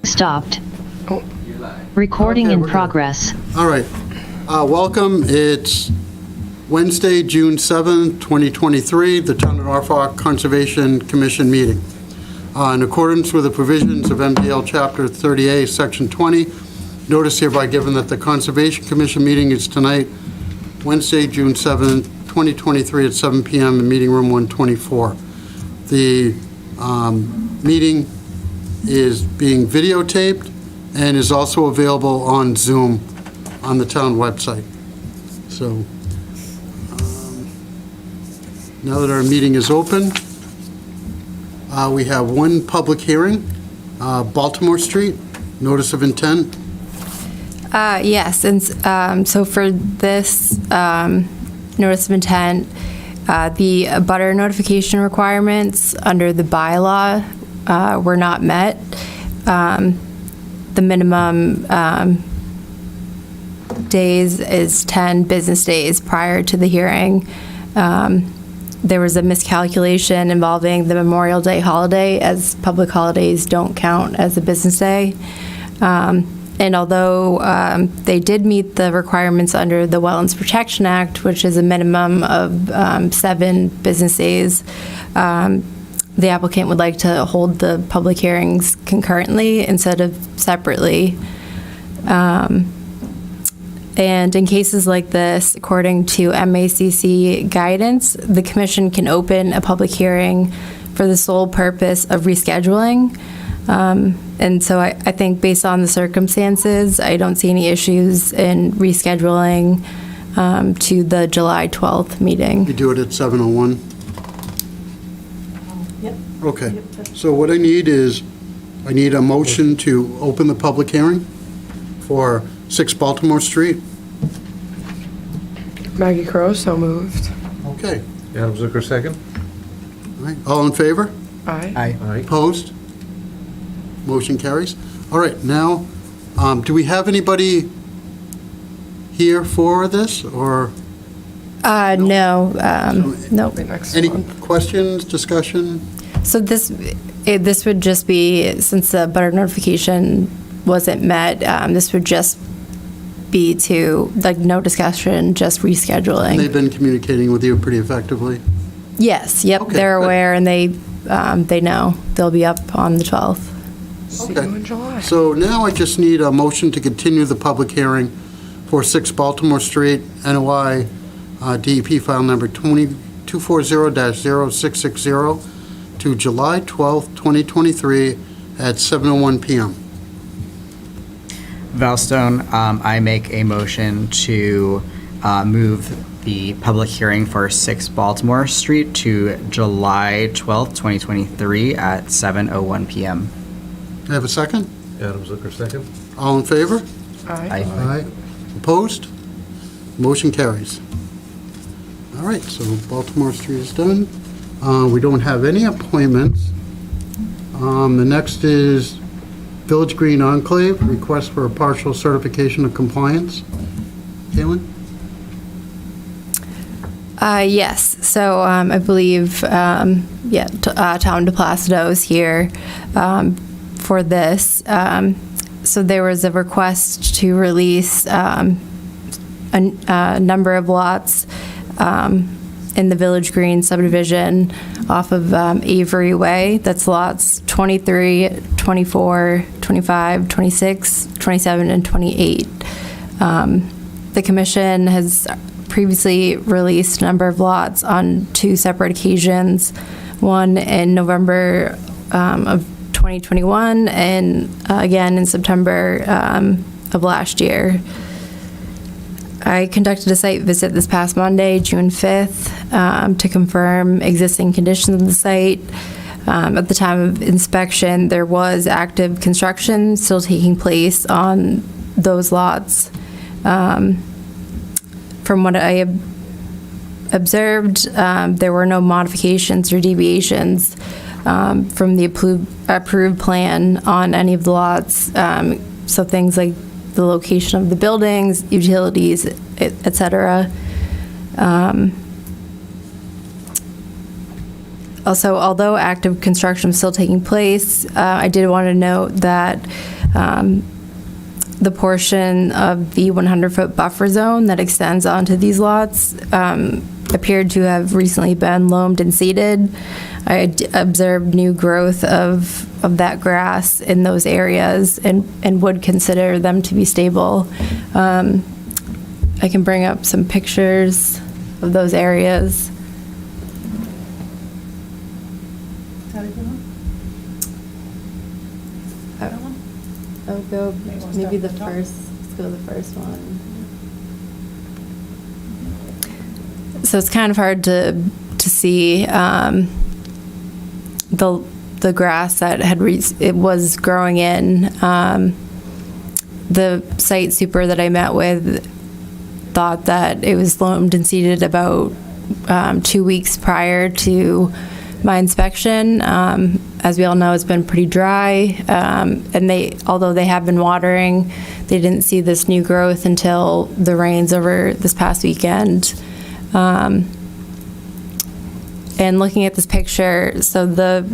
Stopped. Oh. Recording Okay, in we're good. progress. All right. Welcome. It's Wednesday, June 7th, 2023, the Town of Norfolk Conservation Commission meeting. In accordance with the provisions of MDL Chapter 30A, Section 20, notice hereby given that the Conservation Commission meeting is tonight, Wednesday, June 7th, 2023 at 7 p.m. in Meeting Room 124. The meeting is being videotaped and is also available on Zoom on the town website. So now that our meeting is open, we have one public hearing, Baltimore Street, notice of intent. Yes, and so for this notice of intent, the abutter notification requirements under the bylaw were not met. The minimum days is 10 business days prior to the hearing. There was a miscalculation involving the Memorial Day holiday, as public holidays don't count as a business day. And although they did meet the requirements under the Wetlands Protection Act, which is a minimum of 7 business days, the applicant would like to hold the public hearings concurrently instead of separately. And in cases like this, according to MACC guidance, the commission can open a public hearing for the sole purpose of rescheduling. And so I think based on the circumstances, I don't see any issues in rescheduling to the July 12th meeting. You do it at 7:01? Yep. Okay. So what I need is, I need a motion to open the public hearing for 6 Baltimore Street. Maggie Crowe, so moved. Okay. Adam Zucker, second. All right. All in favor? Aye. Aye. Opposed? Motion carries. All right, now, do we have anybody here for this, or No, no. The next any one. questions, discussion? So this would just be, since the butter notification wasn't met, this would just be to, like, no discussion, just They've rescheduling. been communicating with you pretty effectively? Yes, yep, Okay, they're good. aware, and they know. They'll be up on the 12th. See Okay. you in July. So now I just need a motion to continue the public hearing for 6 Baltimore Street, NOI DEP file number 240-0660 to July 12th, 2023 at 7:01 p.m. Valstone, I make a motion to move the public hearing for 6 Baltimore Street to July 12th, 2023 at 7:01 p.m. I have a second? Adam Zucker, second. All in favor? Aye. Aye. Opposed? Motion carries. All right, so Baltimore Street is done. We don't have any appointments. The next is Village Green Enclave, request for a partial certification of compliance. Caitlin? Yes, so I believe, Tom DePlacido is here for this. So there was a request to release a number of lots in the Village Green subdivision off of Avery Way. That's lots 23, 24, 25, 26, 27, and 28. The commission has previously released a number of lots on 2 separate occasions, one in November of 2021 and again in September of last year. I conducted a site visit this past Monday, June 5th, to confirm existing conditions of the site. At the time of inspection, there was active construction still taking place on those lots. From what I have observed, there were no modifications or deviations from the approved plan on any of the lots. So things like the location of the buildings, utilities, et cetera. Also, although active construction is still taking place, I did want to note that The portion of the 100-foot buffer zone that extends onto these lots appeared to have recently been loamed and seeded. I observed new growth of that grass in those areas and would consider them to be stable. I can bring up some pictures of those areas. I would go maybe the first, let's go the first one. So it's kind of hard to see the grass that it was growing in. The site super that I met with thought that it was loamed and seeded about 2 weeks prior to my inspection. As we all know, it's been pretty dry, and although they have been watering, they didn't see this new growth until the rains over this past weekend. And looking at this picture, so the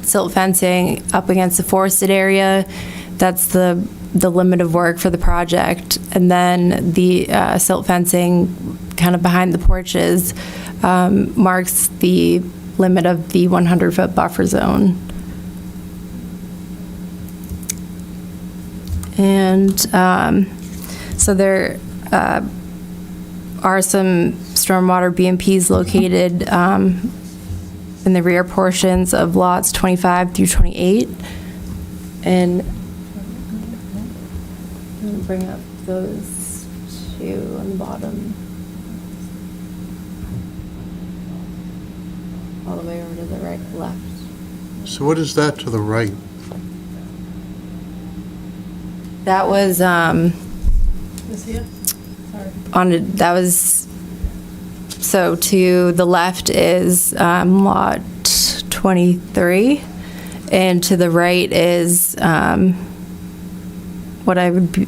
silt fencing up against the forested area, that's the limit of work for the project. And then the silt fencing kind of behind the porches marks the limit of the 100-foot buffer zone. And so there are some stormwater BMPs located in the rear portions of lots 25 through 28. And I'm going to bring up those two on the bottom. All the way over to the left. So what is that to the right? That was so to the left is lot 23, and to the right is what I would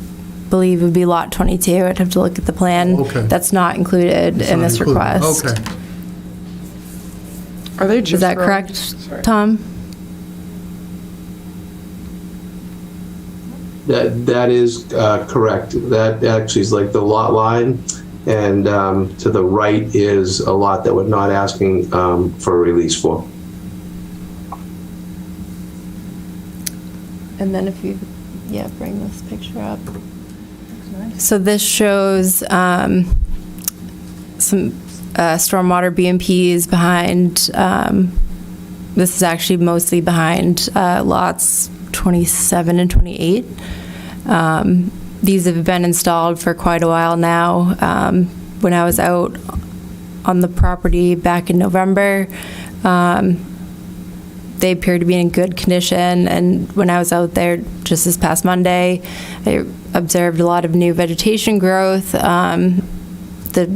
believe would be lot 22. I'd have to look at the plan. Okay. That's not included It's in not this included. request. Okay. Are they just Is that roads? correct, Sorry. Tom? That is correct. That actually is like the lot line, and to the right is a lot that we're not asking for a release for. And then if you, bring this picture up. So this shows some stormwater BMPs behind, this is actually mostly behind lots 27 and 28. These have been installed for quite a while now. When I was out on the property back in November, they appear to be in good condition, and when I was out there just this past Monday, I observed a lot of new vegetation growth. The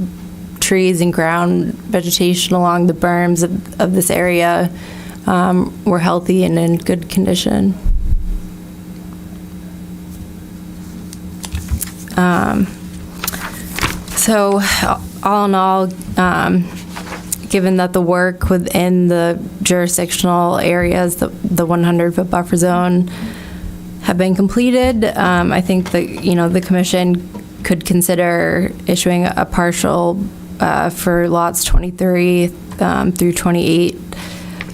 trees and ground vegetation along the berms of this area were healthy and in good condition. So all in all, given that the work within the jurisdictional areas, the 100-foot buffer zone, have been completed, I think that, the commission could consider issuing a partial for lots 23 through 28.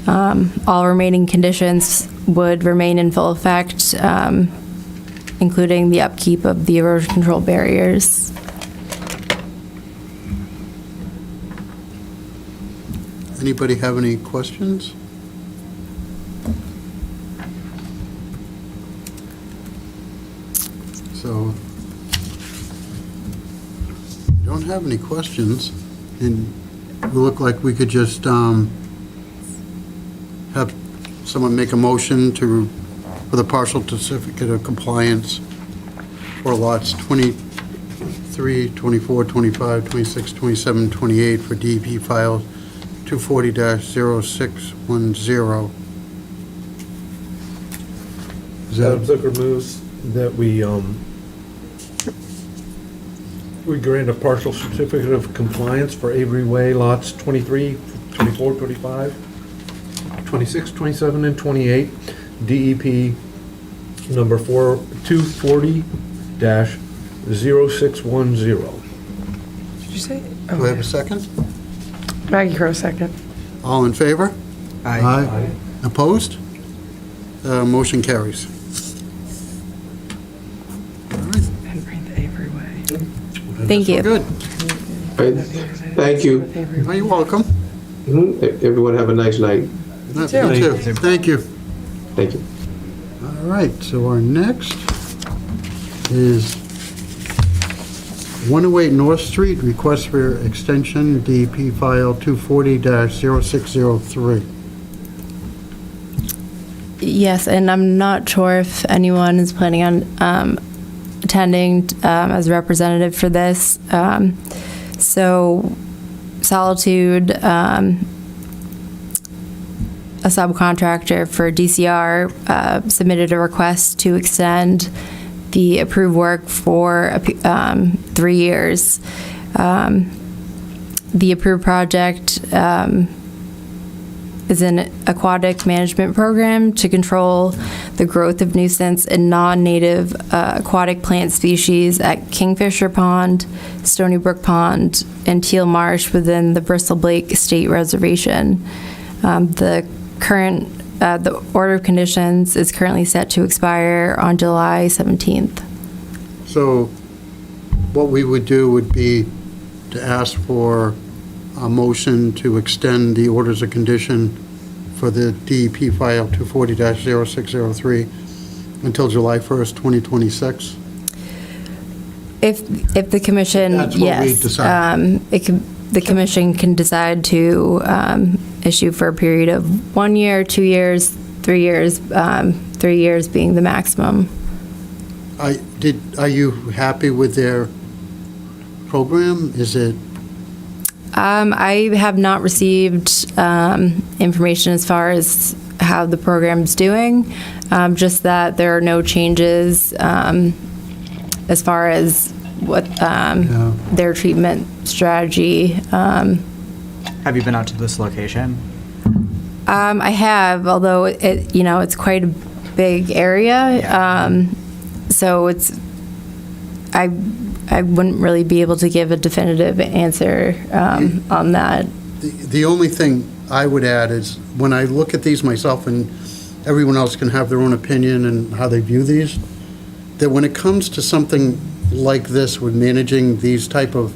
All remaining conditions would remain in full effect, including the upkeep of the erosion control barriers. Anybody have any questions? So, don't have any questions, and we look like we could just have someone make a motion for the partial certificate of compliance for lots 23, 24, 25, 26, 27, 28 for DEP files 240-0610. Is Madam that, Zucker moves that we grant a partial certificate of compliance for Avery Way lots 23, 24, 25, 26, 27, and 28, DEP number 240-0610. Did you say? Do I have a second? Maggie Crowe, second. All in favor? Aye. Opposed? Motion carries. And bring the Avery Way. Thank you. Good. Right. Thank you. Oh, you're welcome. Everyone have a nice night. You too. too. Thank you. Thank you. All right, so our next is 108 North Street, request for extension, DEP file 240-0603. Yes, and I'm not sure if anyone is planning on attending as a representative for this. So Solitude, a subcontractor for DCR, submitted a request to extend the approved work for 3 years. The approved project is an aquatic management program to control the growth of nuisance and non-native aquatic plant species at Kingfisher Pond, Stony Brook Pond, and Teal Marsh within the Bristol Blake State Reservation. The order of conditions is currently set to expire on July 17th. So what we would do would be to ask for a motion to extend the orders of condition for the DEP file 240-0603 until July 1st, 2026. If the commission, That's what we yes, decide. the commission can decide to issue for a period of 1 year, 2 years, 3 years, 3 years being the maximum. Are you happy with their program? Is it? I have not received information as far as how the program's doing, just that there are no changes as far as what their treatment strategy. Have you been out to this location? I have, although it's quite a big area, Yeah. so I wouldn't really be able to give a definitive answer on that. The only thing I would add is, when I look at these myself, and everyone else can have their own opinion and how they view these, that when it comes to something like this, with managing these type of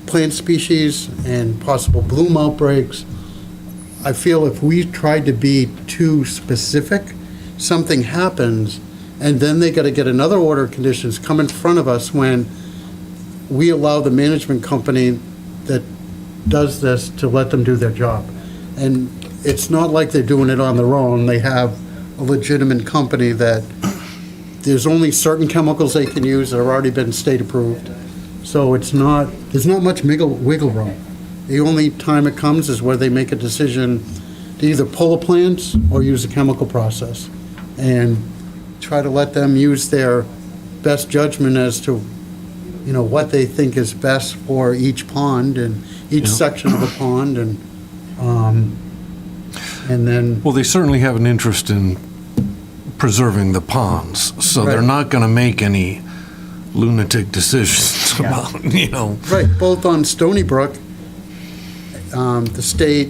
plant species and possible bloom outbreaks, I feel if we tried to be too specific, something happens, and then they got to get another order of conditions come in front of us when we allow the management company that does this to let them do their job. And it's not like they're doing it on their own. They have a legitimate company that there's only certain chemicals they can use that have already been state approved. So there's not much wiggle room. The only time it comes is where they make a decision to either pull a plant or use a chemical process, and try to let them use their best judgment as to, what they think is best for each pond and each section of a pond, and then. Well, they certainly have an interest in preserving the ponds, so they're Right. not going to make any lunatic decisions about, Right, both on Stony Brook, the state,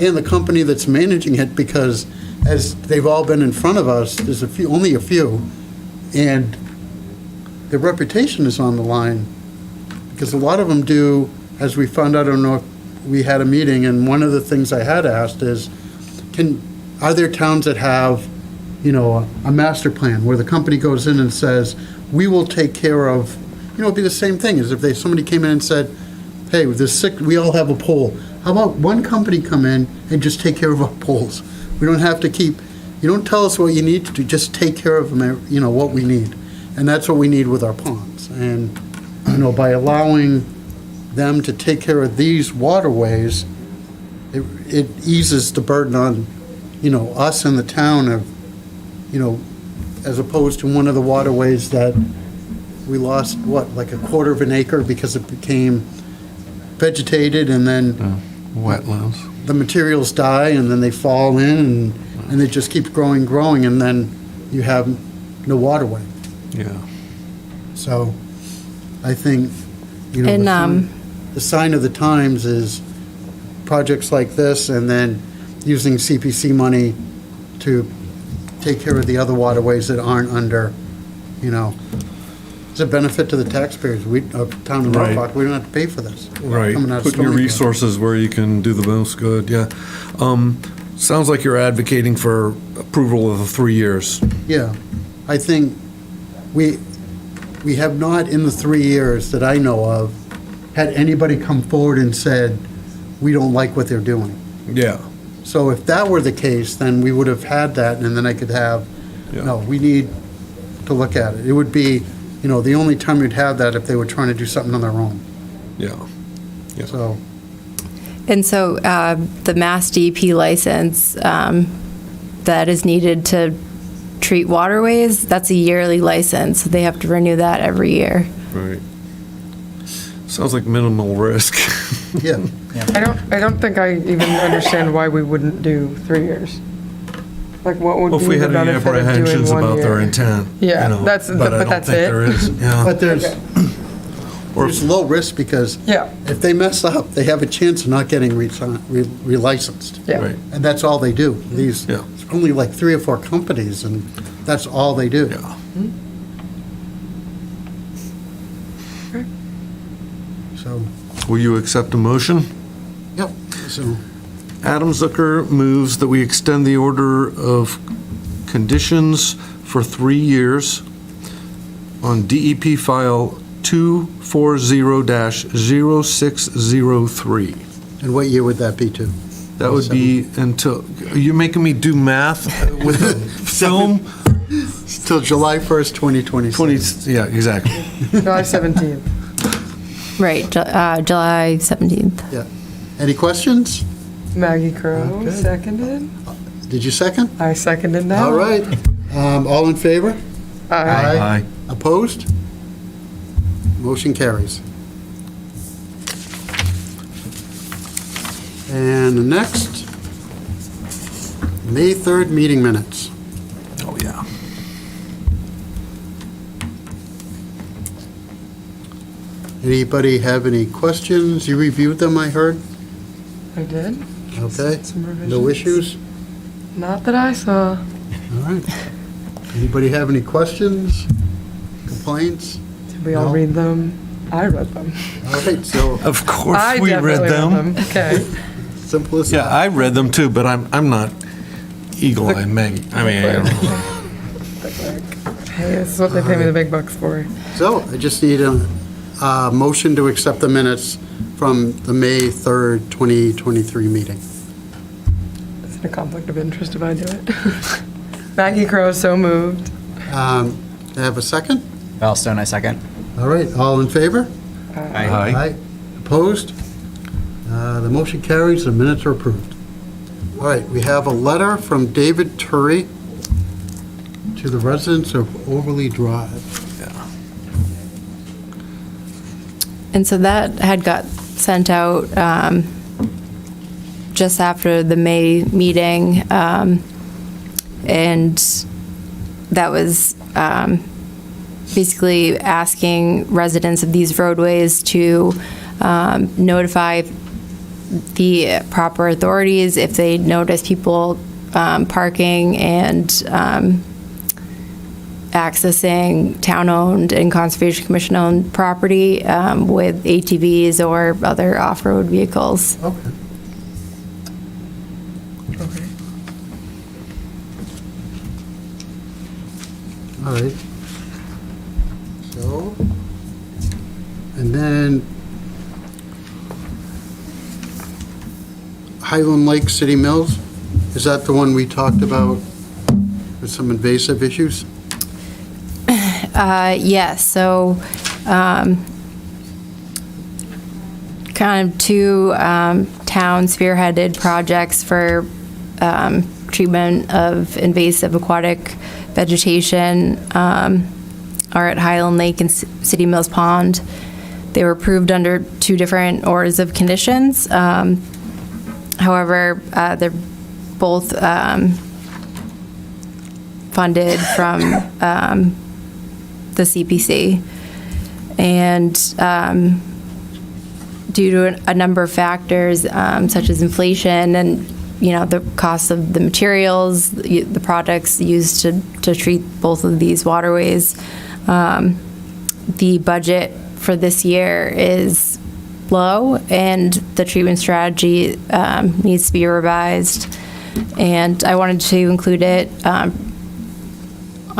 and the company that's managing it, because as they've all been in front of us, there's only a few, and their reputation is on the line, because a lot of them do, as we found out, I don't know if we had a meeting, and one of the things I had asked is, are there towns that have, a master plan where the company goes in and says, we will take care of, it'd be the same thing as if somebody came in and said, hey, we all have a pool. How about one company come in and just take care of our pools? We don't have to you don't tell us what you need to do, just take care of them, what we need. And that's what we need with our ponds. And, by allowing them to take care of these waterways, it eases the burden on, us in the town of, as opposed to one of the waterways that we lost, like a quarter of an acre because it became vegetated, and then wetlands. the materials die, and then they fall in, and it just keeps growing, and then you have no waterway. Yeah. So I think, you know, And, the sign of the times is projects like this and then using CPC money to take care of the other waterways that aren't under, you know, it's a benefit to the taxpayers. We, town of Right. Norfolk, we don't have to pay for this. Right, Coming out of putting your Stony Brook. resources where you can do the most good, yeah. Sounds like you're advocating for approval of the 3 years. Yeah, I think we have not, in the 3 years that I know of, had anybody come forward and said, we don't like what they're doing. Yeah. So if that were the case, then we would have had that, and then I could have, Yeah. no, we need to look at it. It would be, you know, the only time you'd have that if they were trying to do something on their own. Yeah. Yeah. So, And so the Mass DEP license that is needed to treat waterways, that's a yearly license. They have to renew that every year. Right. Sounds like minimal risk. yeah, I don't think I even understand why we wouldn't do 3 years. Like, what would Well, be if we the had any benefit of doing apprehensions 1 about their year? intent, Yeah, you know, that's- but I but don't that's think it. there is, yeah. but there's Or- low risk because Yeah, if they mess up, they have a chance of not getting relicensed. yeah. Right. And that's all they do. These, Yeah. it's only like 3 or 4 companies, and that's all they do. Yeah. So, Will you accept a motion? yep, so, Adam Zucker moves that we extend the order of conditions for 3 years on DEP file 240-0603. and what year would that be to? That would be until, are you making me do math with a film? Till July 1st, 2026. 20, yeah, exactly. July 17th. Right, July 17th. Yeah. Any questions? Maggie Crowe Okay. seconded. Did you second? I seconded now. All right. All in favor? Aye. Aye. Opposed? Motion carries. And the next, May 3rd meeting minutes. Oh, yeah. Anybody have any questions? You reviewed them, I heard? I did. Okay. Some revisions. No issues? Not that I saw. All right. Anybody have any questions, complaints? Did we all No. read them? I read them. All right, so Of course, I we read definitely them. Okay. simple as Yeah, that. I read them too, but I'm not eagle-eyed Maggie. I mean, I don't know. Hey, this is what they pay me the big bucks for. So I just need a motion to accept the minutes from the May 3rd, 2023 meeting. Is it a conflict of interest if I do it? Maggie Crowe, so moved. Can I have a second? Wellstone, I second. All right, all in favor? Aye. Opposed? The motion carries, the minutes are approved. All right, we have a letter from David Turry to the residents of Overly Drive. And so that had got sent out just after the May meeting. And that was basically asking residents of these roadways to notify the proper authorities if they notice people parking and accessing town-owned and Conservation Commission-owned property with ATVs or other off-road vehicles. Okay. Okay. All right. So, and then Highland Lake City Mills, is that the one we talked about with some invasive issues? Yes, so kind of two town spearheaded projects for treatment of invasive aquatic vegetation are at Highland Lake and City Mills Pond. They were approved under two different orders of conditions. However, they're both funded from the CPC. And due to a number of factors, such as inflation and, the cost of the materials, the products used to treat both of these waterways, the budget for this year is low, and the treatment strategy needs to be revised. And I wanted to include it on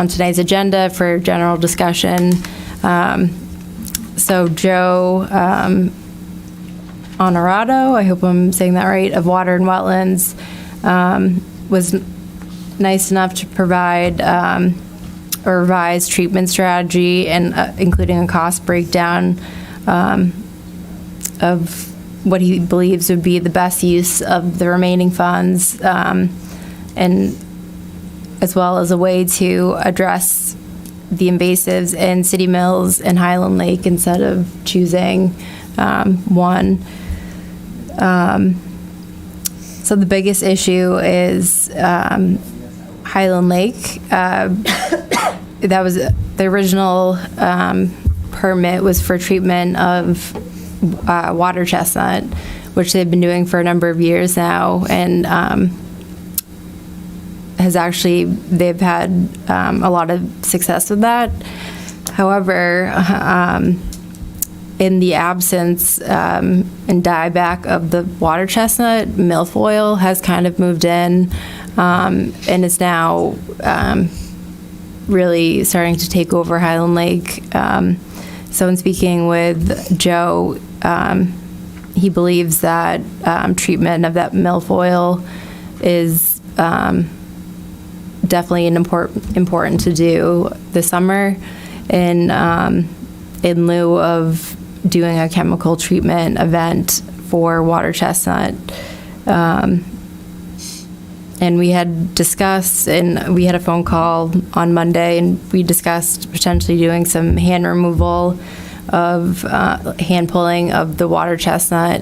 tonight's agenda for general discussion. So Joe Honorado, I hope I'm saying that right, of Water and Wetlands, was nice enough to provide a revised treatment strategy, and including a cost breakdown of what he believes would be the best use of the remaining funds, and as well as a way to address the invasives in City Mills and Highland Lake instead of choosing one. So the biggest issue is Highland Lake. That was the original permit was for treatment of water chestnut, which they've been doing for a number of years now, and they've had a lot of success with that. However, in the absence and dieback of the water chestnut, milfoil has kind of moved in, and is now really starting to take over Highland Lake. So in speaking with Joe, he believes that treatment of that milfoil is definitely important to do this summer, in lieu of doing a chemical treatment event for water chestnut. And we had discussed, and we had a phone call on Monday, and we discussed potentially doing some hand removal of hand pulling of the water chestnut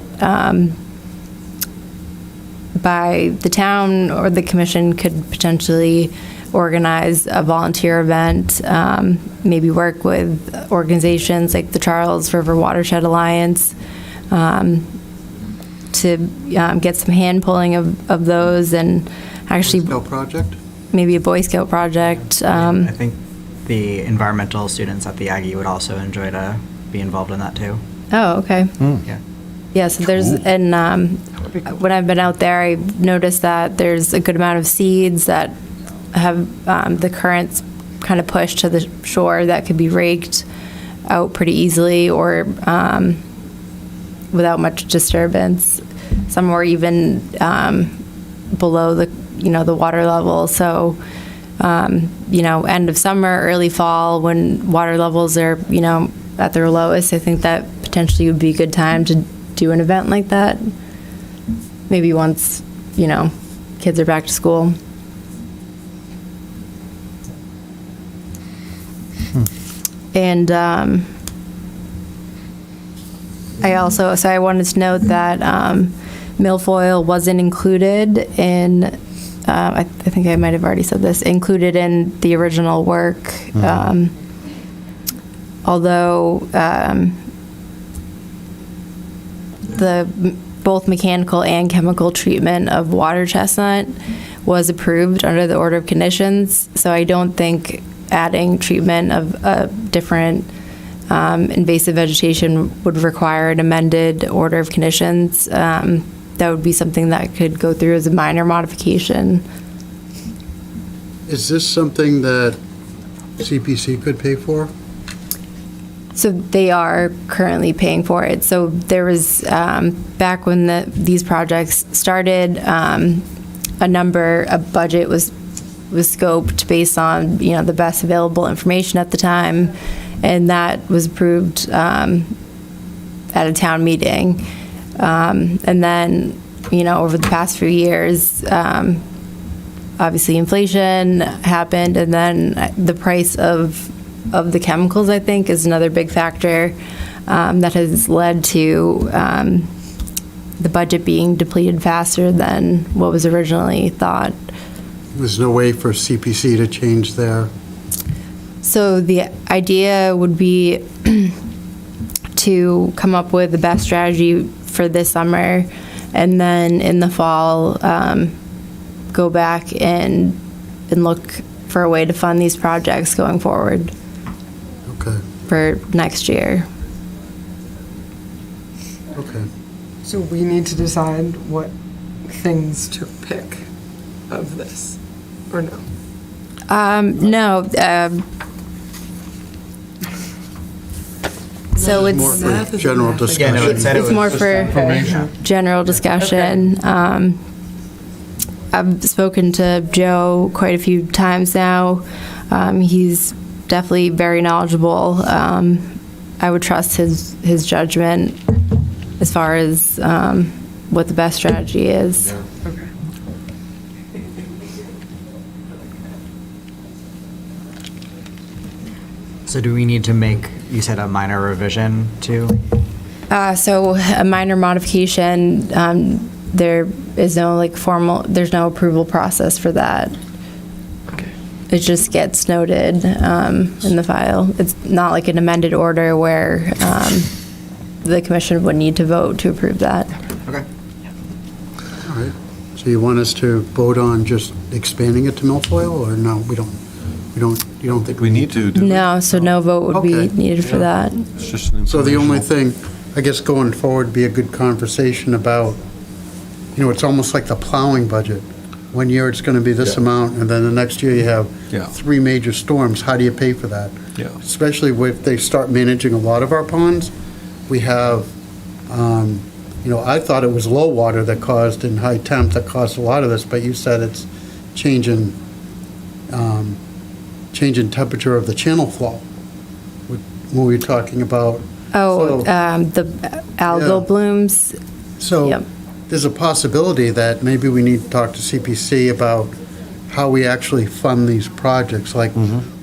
by the town, or the commission could potentially organize a volunteer event, maybe work with organizations like the Charles River Watershed Alliance to get some hand pulling of those, and actually Boy Scout project? maybe a Boy Scout project. I think the environmental students at the Aggie would also enjoy to be involved in that too. Oh, okay. Yeah. Yeah, so there's, and when I've been out there, I've noticed that there's a good amount of seeds that have the currents kind of pushed to the shore that could be raked out pretty easily, or without much disturbance. Some were even below the water level. So end of summer, early fall, when water levels are at their lowest, I think that potentially would be a good time to do an event like that. Maybe once kids are back to school. And I wanted to note that milfoil wasn't included in, I think I might have already said this, included in the original work. Although both mechanical and chemical treatment of water chestnut was approved under the order of conditions. So I don't think adding treatment of different invasive vegetation would require an amended order of conditions. That would be something that could go through as a minor modification. Is this something that CPC could pay for? So they are currently paying for it. So there was, back when these projects started, a budget was scoped based on, the best available information at the time, and that was approved at a town meeting. And then, over the past few years, obviously inflation happened, and then the price of the chemicals, I think, is another big factor that has led to the budget being depleted faster than what was originally thought. There's no way for CPC to change their, So the idea would be to come up with the best strategy for this summer, and then in the fall, go back and look for a way to fund these projects going forward okay, for next year. okay. So we need to decide what things to pick of this, or no? No. So More it's, for general Yeah, no, discussion. it said it it's was more just for information. general discussion. I've spoken to Joe quite a few times now. He's definitely very knowledgeable. I would trust his judgment as far as what the best strategy is. Okay. So do we need to make, you said a minor revision to? So a minor modification, there is no there's no approval process for that. Okay. It just gets noted in the file. It's not like an amended order where the commission would need to vote to approve that. Okay. All right. So you want us to vote on just expanding it to milfoil, or no, we don't? You don't think We need to, do we? No, so no vote would be Okay. needed for that. It's just an So the only informational. thing, I guess going forward, be a good conversation about, it's almost like the plowing budget. One year it's going to be this Yeah. amount, and then the next year you have Yeah. 3 major storms. How do you pay for that? Yeah. Especially if they start managing a lot of our ponds. We have, I thought it was low water that caused, and high temp that caused a lot of this, but you said it's changing temperature of the channel flow. What were you talking about? Oh, So- the algal Yeah. blooms. So Yep. there's a possibility that maybe we need to talk to CPC about how we actually fund these projects, like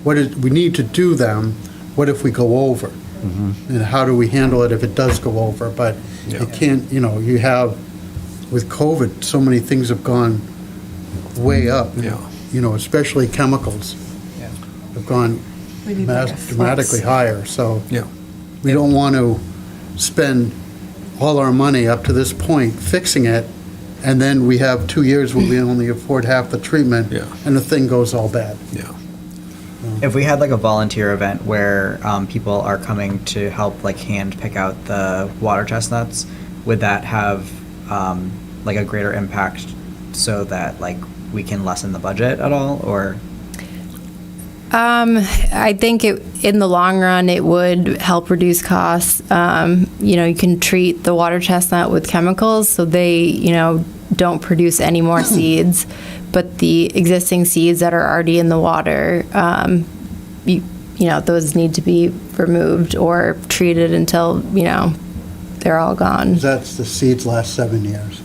we need to do them, what if we go over? And how do we handle it if it does go over? But Yeah. it can't, you have, with COVID, so many things have gone way up. Yeah. Especially chemicals Yeah. have gone We need like a dramatically flex. higher, so. Yeah. We don't want to spend all our money up to this point fixing it, and then we have 2 years where we only afford half the treatment, Yeah. and the thing goes all bad. Yeah. If we had like a volunteer event where people are coming to help like hand pick out the water chestnuts, would that have like a greater impact so that like we can lessen the budget at all, or? I think in the long run, it would help reduce costs. You can treat the water chestnut with chemicals, so they, don't produce any more seeds. But the existing seeds that are already in the water, those need to be removed or treated until, they're all gone. That's the seeds last 7 years.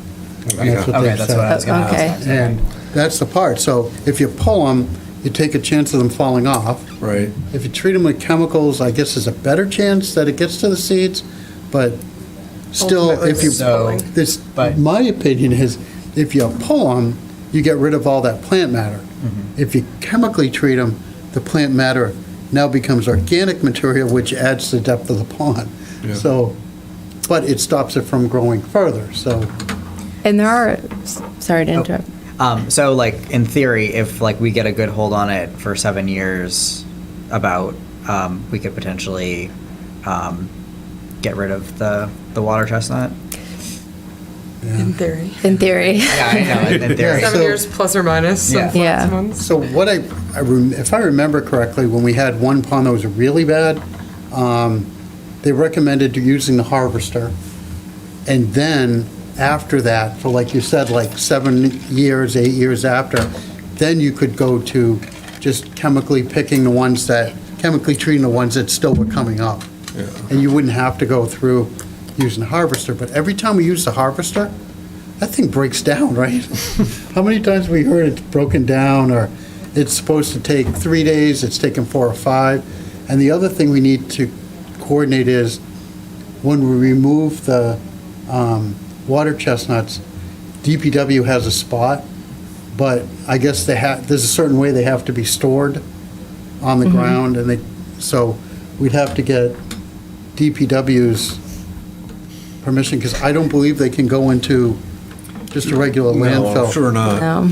That's what Okay, they've that's what I was said. gonna Okay. ask. And that's the part, so if you pull them, you take a chance of them falling off. Right. If you treat them with chemicals, I guess there's a better chance that it gets to the seeds, but still, Ultimately, if you, So- this, but- my opinion is, if you pull them, you get rid of all that plant matter. If you chemically treat them, the plant matter now becomes organic material, which adds to the depth of the pond. Yeah. So, but it stops it from growing further, so. And there are, sorry to interrupt. So like in theory, if like we get a good hold on it for 7 years, we could potentially get rid of the water chestnut. In theory. In theory. Yeah, I know. In theory. Yeah. 7 years plus or minus some Yeah. flats Yeah. months. So what if I remember correctly, when we had one pond that was really bad, they recommended using the harvester. And then after that, for like you said, like 7 years, 8 years after, then you could go to just chemically treating the ones that still were coming up. Yeah. And you wouldn't have to go through using the harvester. But every time we use the harvester, that thing breaks down, right? How many times have we heard it's broken down, or it's supposed to take 3 days, it's taken 4 or 5? And the other thing we need to coordinate is, when we remove the water chestnuts, DPW has a spot but I guess there's a certain way they have to be stored on the ground, and so we'd have to get DPW's permission, because I don't believe they can go into just a regular landfill. No, sure not. No.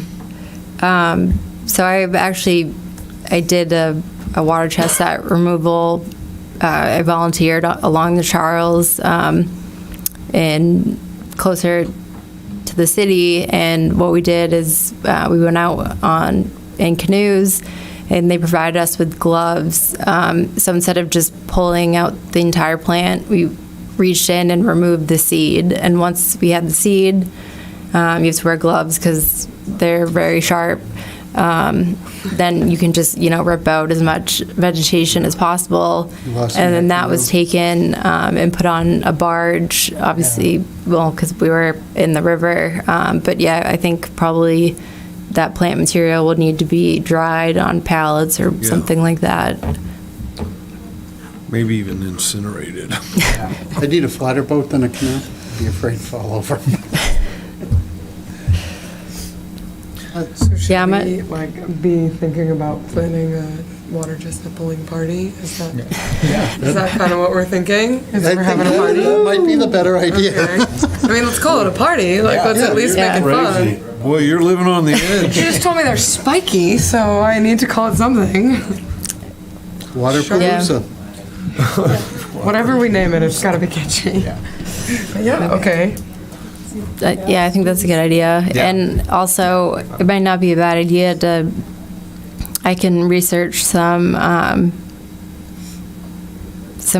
So I did a water chestnut removal. I volunteered along the Charles, and closer to the city. And what we did is we went out in canoes, and they provided us with gloves. So instead of just pulling out the entire plant, we reached in and removed the seed. And once we had the seed, you have to wear gloves because they're very sharp. Then you can just, rip out as much vegetation as possible. And then that was taken and put on a barge, obviously, because we were in the river. But yeah, I think probably that plant material would need to be dried on pallets or something like that. Maybe even incinerated. I'd need a flatter boat than a canoe. I'd be afraid to fall over. So should Yeah, we, be thinking about planning a water chestnut pulling party? Is that kind of what we're thinking? Is we're having a party? That might be the better idea. Okay. I mean, let's call it a party, let's at least make it Crazy. fun. Boy, you're living on the You edge. just told me they're spiky, so I need to call it something. Waterpalooza. Whatever we name it, it's gotta be catchy. Yeah, okay. Yeah, I think that's a good idea. Yeah. And also, it might not be a bad idea I can research some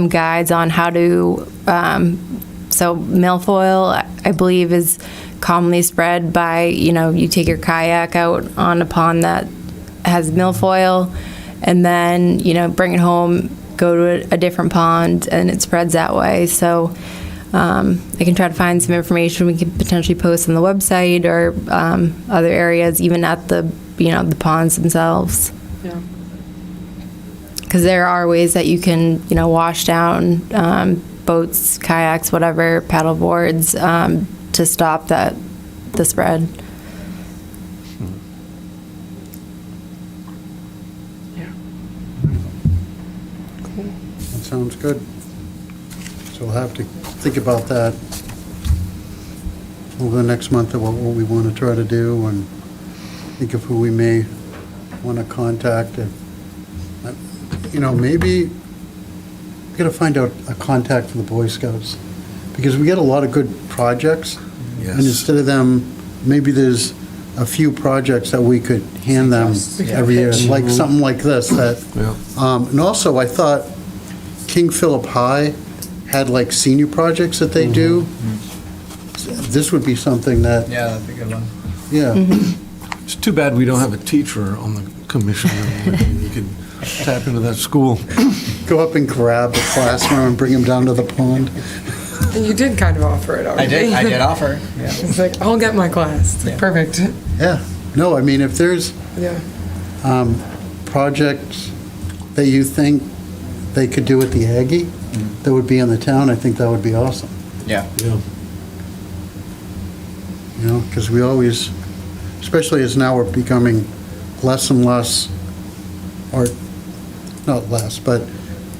guides on how to, so milfoil, I believe, is commonly spread by, you take your kayak out on a pond that has milfoil, and then, bring it home, go to a different pond, and it spreads that way. So I can try to find some information we could potentially post on the website or other areas, even at the ponds themselves. Yeah. Because there are ways that you can, wash down boats, kayaks, whatever, paddle boards, to stop the spread. That sounds good. So we'll have to think about that over the next month, of what we want to try to do, and think of who we may want to contact. And, maybe we got to find out a contact for the Boy Scouts, because we get a lot of good projects. Yes. And instead of them, maybe there's a few projects that we could hand them every year, like something like this. And also, I thought King Philip High had like senior projects that they do. This would be something that, Yeah, that'd be a good one. yeah. It's too bad we don't have a teacher on the commission. You could tap into that school. Go up and grab the classroom and bring them down to the pond. And you did kind of offer it already. I did offer. Yeah. It's like, I'll get my class. It's like, perfect. Yeah. No, I mean, if there's Yeah. projects that you think they could do at the Aggie that would be in the town, I think that would be awesome. Yeah. Yeah. Because we always, especially as now we're becoming less and less, or not less, but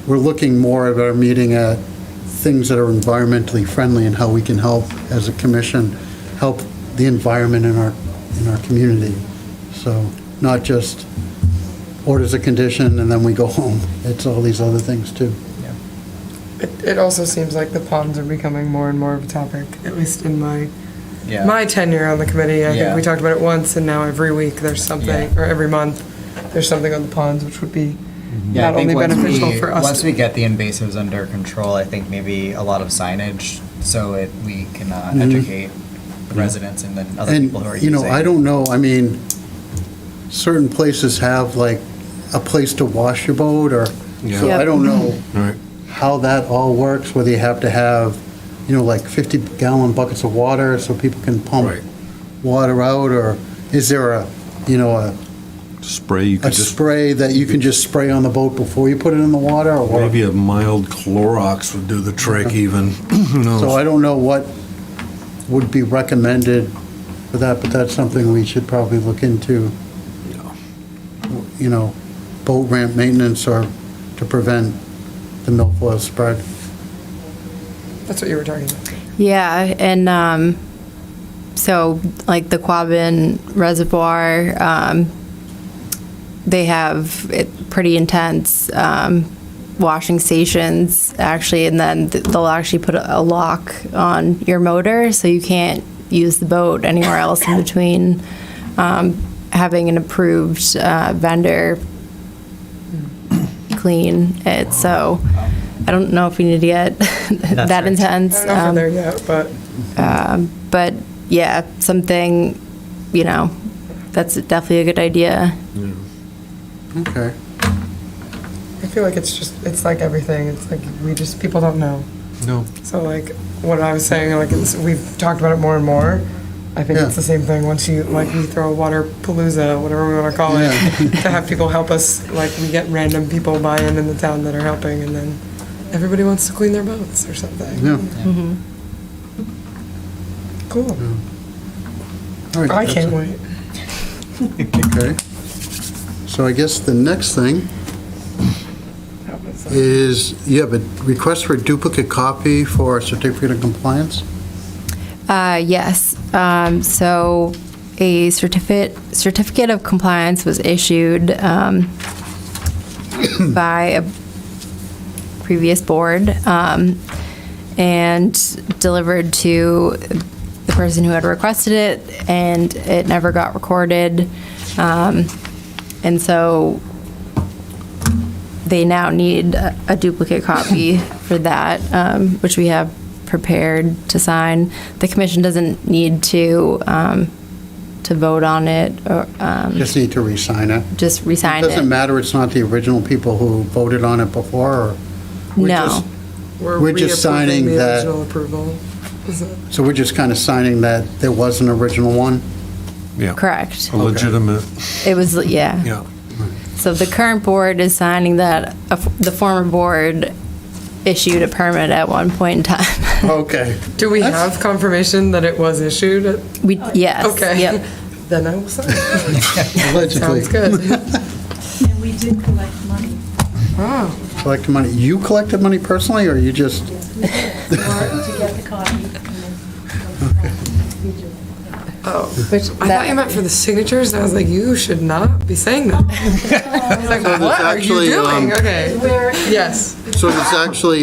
we're looking more at our meeting at things that are environmentally friendly and how we can help, as a commission, help the environment in our community. So not just orders a condition and then we go home. It's all these other things too. It also seems like the ponds are becoming more and more of a topic, at least in my tenure on the committee. I think we talked about it once, and now every week there's something, or every month, there's something on the ponds, which would be Yeah, not I think only beneficial for us. once we get the invasives under control, I think maybe a lot of signage so we can educate the residents and then other people who are using. I don't know, I mean, certain places have like a place to wash your boat, or, so Yep. I don't know Right. how that all works, whether you have to have, like 50-gallon buckets of water so people can pump Right. water out, or is there a Spray, you could just, spray that you can just spray on the boat before you put it in the water, or? maybe a mild Clorox would do the trick even. Who knows? So I don't know what would be recommended for that, but that's something we should probably look into. You know, boat ramp maintenance or to prevent the milfoil spread. That's what you were talking about. Yeah, and so like the Quabbin Reservoir, they have pretty intense washing stations actually, and then they'll actually put a lock on your motor so you can't use the boat anywhere else in between having an approved vendor clean it. So I don't know if we need to get that right. intense. I don't know if they're there yet, But yeah, something, you know, that's definitely a good idea. Okay. I feel like it's like everything. It's like people don't know. No. So like what I was saying, like we've talked about it more and more. I think Yeah. it's the same thing. Once we throw a water palooza, whatever we want to call it, to have people help us, like we get random people buy in the town that are helping, and then everybody wants to clean their boats or something. Yeah. Cool. All right, I that's can't it. wait. Okay. So I guess the next thing is, you have a request for a duplicate copy for a certificate of compliance? Yes. So a certificate of compliance was issued by a previous board and delivered to the person who had requested it, and it never got recorded. And so they now need a duplicate copy for that, which we have prepared to sign. The commission doesn't need to vote on it, or Just need to re-sign it. just re-sign It doesn't it. matter, it's not the original people who voted on it before, or? we're No. just- We're just reapproving signing the that- original approval. Is it? So we're just kind of signing that there was an original one? Yeah. Correct. A legitimate, It was, yeah. yeah. So the current board is signing that the former board issued a permit at one point in time. Okay. Do we have confirmation that it was issued? Yes. Okay. Yep. Then I will sign. Allegedly. Sounds good. And we did collect money Wow. Collect money. You collected money personally, or you just? to get the copy. Oh, I thought you meant for the signatures. I was like, you should not be saying that. I was like, there's what are you actually, doing? Okay. Yes. So there's actually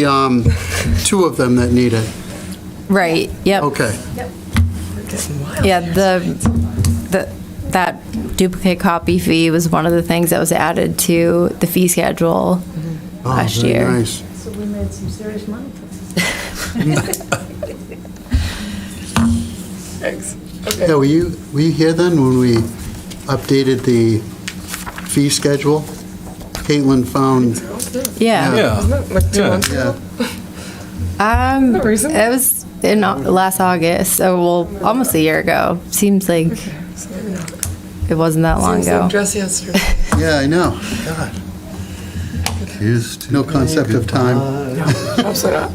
two of them that need it. Right, yep. Okay. Yeah, that duplicate copy fee was one of the things that was added to the fee schedule last Very year. nice. So we made some serious money from this. Thanks. Yeah, were you here then when we updated the fee schedule? Caitlin found, Yeah. Yeah. Isn't it like 2 Yeah. months ago? Not recent? It was in last August, so well, almost a year ago. Seems like it wasn't that long Seems like ago. just yesterday. yeah, I know. God, no concept of time. Absolutely not.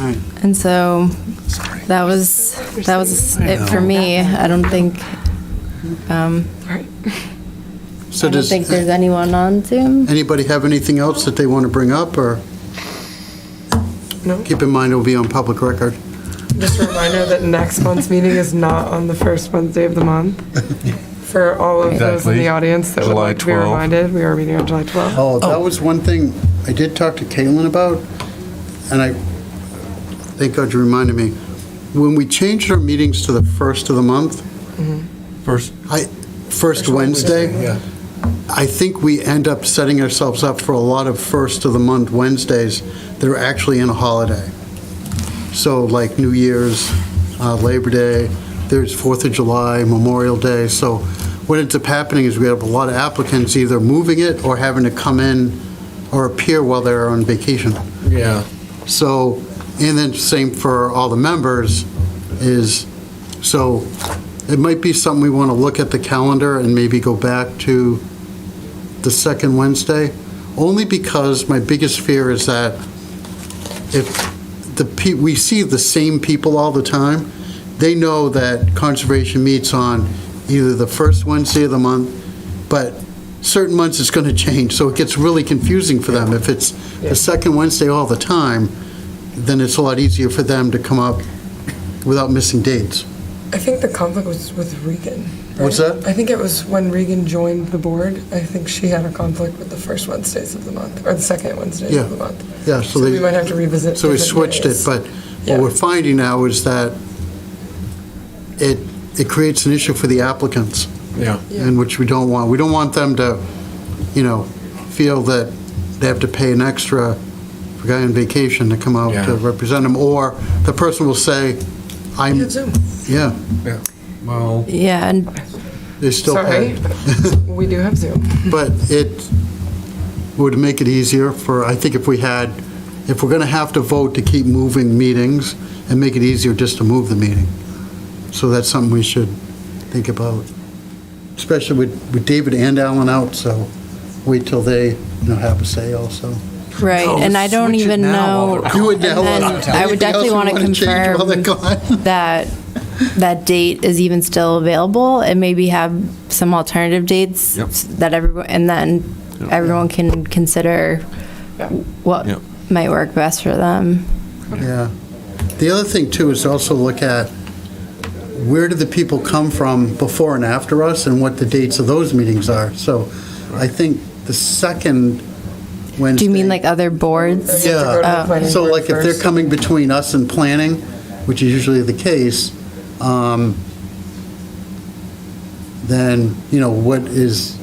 All right. And so that was it for me. I don't think So I don't does think there's anyone on Zoom. anybody have anything else that they want to bring up, or? No. Keep in mind, it will be on public record. Just a reminder that next month's meeting is not on the first Wednesday of the month. For all of those in Exactly. the audience that would July like to be 12th. reminded, we are meeting on July 12th. Oh, that was one thing I did talk to Caitlin about, and I, thank God you reminded me. When we changed our meetings to the first of the month, First, first Wednesday, yeah. I think we end up setting ourselves up for a lot of first of the month Wednesdays that are actually in a holiday. So like New Year's, Labor Day, there's 4th of July, Memorial Day. So what ends up happening is we have a lot of applicants either moving it or having to come in or appear while they're on vacation. Yeah. So, and then same for all the members is, so it might be something we want to look at the calendar and maybe go back to the second Wednesday, only because my biggest fear is that if we see the same people all the time, they know that conservation meets on either the first Wednesday of the month, but certain months it's going to change, so it gets really confusing for them. If it's the second Wednesday all the time, then it's a lot easier for them to come up without missing dates. I think the conflict was with Regan. Right? What's that? I think it was when Regan joined the board. I think she had a conflict with the first Wednesdays of the month, or the second Wednesdays Yeah. of the month. Yeah, So we might have to revisit. So we different switched days. it, but Yeah. what we're finding now is that it creates an issue for the applicants, Yeah. Yeah. and which we don't want. We don't want them to, feel that they have to pay an extra for a guy on vacation to come out to Yeah. represent them, or the person will say, We have Zoom. yeah, Well, Yeah, and they still Sorry, pay. we do have Zoom. But it would make it easier for, I think if we're going to have to vote to keep moving meetings, and make it easier just to move the meeting. So that's something we should think about, especially with David and Alan out, so wait till they, have a say also. right, No, and I don't switch it even now know. while You would now And want then I would definitely want to confirm confirm. that date is even still available, and maybe have some alternative dates Yep. that everyone, and then everyone can consider what Yep. might work best for them. Yeah. The other thing too is also look at where do the people come from before and after us, and what the dates of those meetings are. So I think the second Wednesday. Do you mean like other boards? You have to go to the Yeah, planning so board like if they're first. coming between us and planning, which is usually the case, then, what is,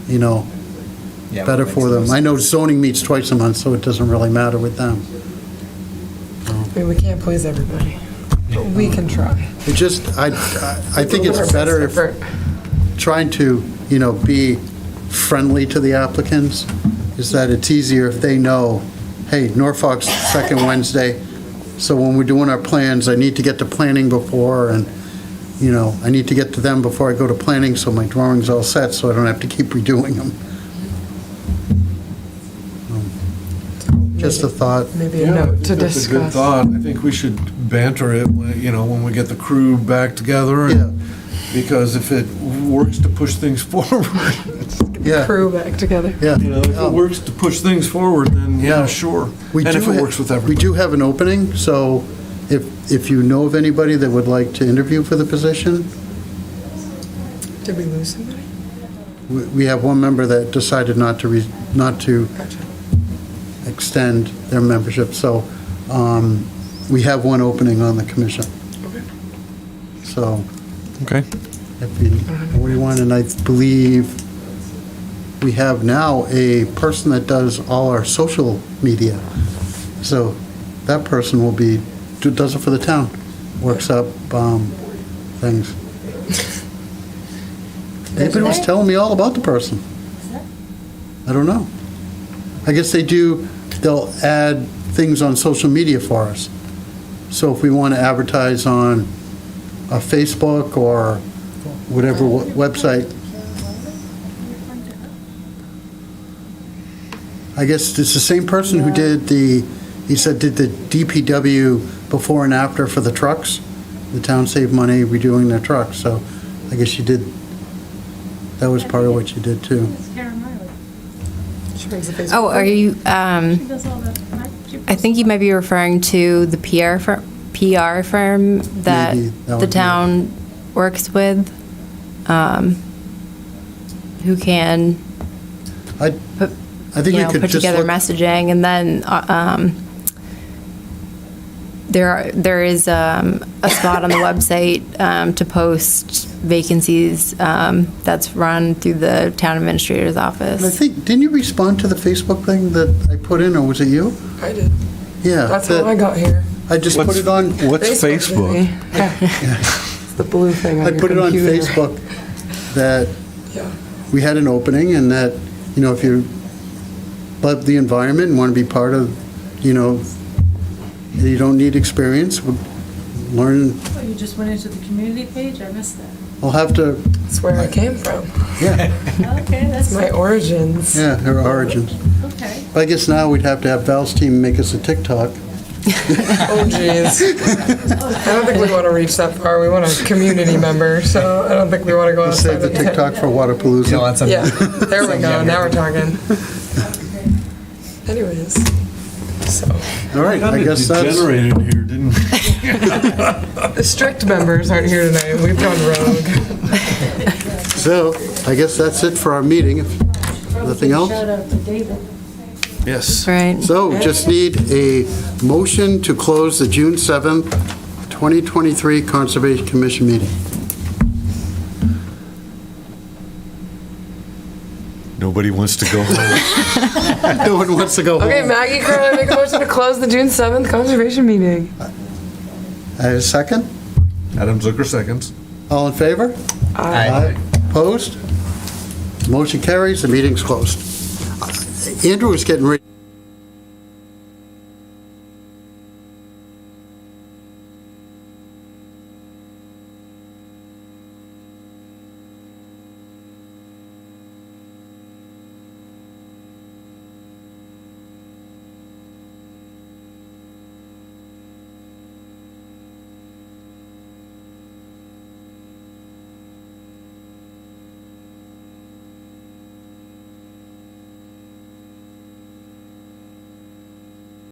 Yeah, better what for makes them. most I know zoning meets twice a month, so it doesn't really matter with them. I mean, we can't please everybody, but we can try. It just, I think it's better if trying to, be friendly to the applicants, is that it's easier if they know, hey, Norfolk's second Wednesday, so when we're doing our plans, I need to get to planning before, and, I need to get to them before I go to planning, so my drawing's all set, so I don't have to keep redoing them. Just a thought. Maybe a yeah, I note think to that's a good discuss. thought. I think we should banter it, when we get the crew back together. Yeah. Because if it works to push things forward, Yeah, Crew back together. yeah. if it works to push things forward, then yeah, sure. We And do if it ha- works with We everybody. do have an opening, so if you know of anybody that would like to interview for the position, Did we lose somebody? we have one member that decided not to Gotcha. extend their membership, so we have one opening on the commission. Okay. So Okay. if you know anyone, and I believe we have now a person that does all our social media. So that person does it for the town, works up things. David was telling me all about the person. I don't know. I guess they'll add things on social media for us. So if we want to advertise on a Facebook or whatever website, I guess it's the same person who did the DPW before and after for the trucks. The town saved money redoing their trucks, so I guess that was part of what you did too. It's Karen Miley. She runs the Facebook. Oh, are you, She does all that. I think you might be referring to the PR firm that Maybe that the would be it. town works with, who can put, I think we could put just together look. messaging, and then there is a spot on the website to post vacancies that's run through the town administrator's I office. think, didn't you respond to the Facebook thing that I put in, or was it you? I did. Yeah. That's how I got here. I just put it on, What's Facebook? It's the blue thing on I your put it on computer. Facebook that Yeah. we had an opening, and that, if you love the environment and want to be part of, you don't need experience, learn, Oh, you just went into the community page? I missed that. I'll have to, That's where I came from. yeah, Okay, that's, My origins. her origins. okay. I guess now we'd have to have Val's team make us a TikTok. Oh, geez. I don't think we want to reach that far. We want a community member, so I don't think we want to go Let's outside save the the TikTok for Waterpalooza. Don't want some- Yeah, there we go. Now we're talking. Anyways, so All right, I guess that's, Degenerated here, didn't we? the strict members aren't here tonight. We've gone rogue. so I guess that's it for our meeting. If nothing else? Shout out to David. Yes. Right. So just need a motion to close the June 7th, 2023 Conservation Commission meeting. Nobody wants to go home. No one wants to go home. Okay, Maggie Curran, I make a motion to close the June 7th conservation meeting. A second? Adam Zucker seconds. All in favor? Aye. Opposed? Motion carries, the meeting's closed. Andrew is getting ready.